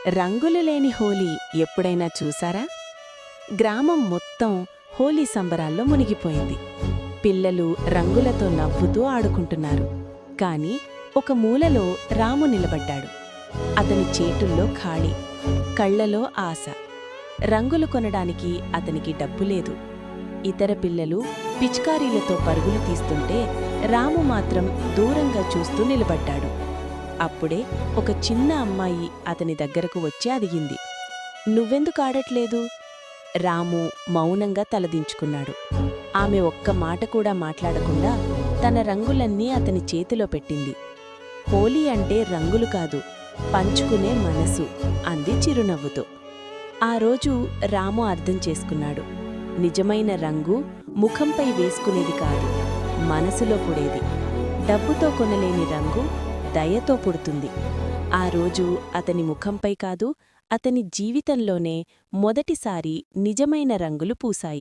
రంగులు లేని హోలీ ఎప్పుడైనా చూసారా? గ్రామం మొత్తం హోలీ సంబరాల్లో మునిగిపోయింది. పిల్లలు రంగులతో నవ్వుతూ ఆడుకుంటున్నారు. కాని ఒక మూలలో రాము నిలబడ్డాడు. అతని చేతుల్లో ఖాళీ, కళ్లలో ఆశ. రంగులు కొనడానికి అతనికి డబ్బు లేదు. ఇతర పిల్లలు పిచ్కారీలతో పరుగులు తీస్తుంటే రాము మాత్రం దూరంగా చూస్తూ నిలబడ్డాడు. అప్పుడే ఒక చిన్న అమ్మాయి అతని దగ్గరకు వచ్చి అడిగింది, "నువ్వెందుకాడట్లేదు?" రాము మౌనంగా తలదించుకున్నాడు. ఆమె ఒక్క మాట కూడా మాట్లాడకుండా తన రంగులన్నీ అతని చేతిలో పెట్టింది. హోలీ అంటే రంగులు కాదు, పంచుకునే మనసు అంది చిరునవ్వుతో. ఆ రోజు రాము అర్థం చేసుకున్నాడు. నిజమైన రంగు ముఖంపై వేసుకునేది కాదు, మనసులో పుడేది. డబ్బుతో కొనలేని రంగు దయతో పుడుతుంది. ఆ రోజు అతని ముఖంపై కాదు, అతని జీవితంలోనే మొదటిసారి నిజమైన రంగులు పూసాయి.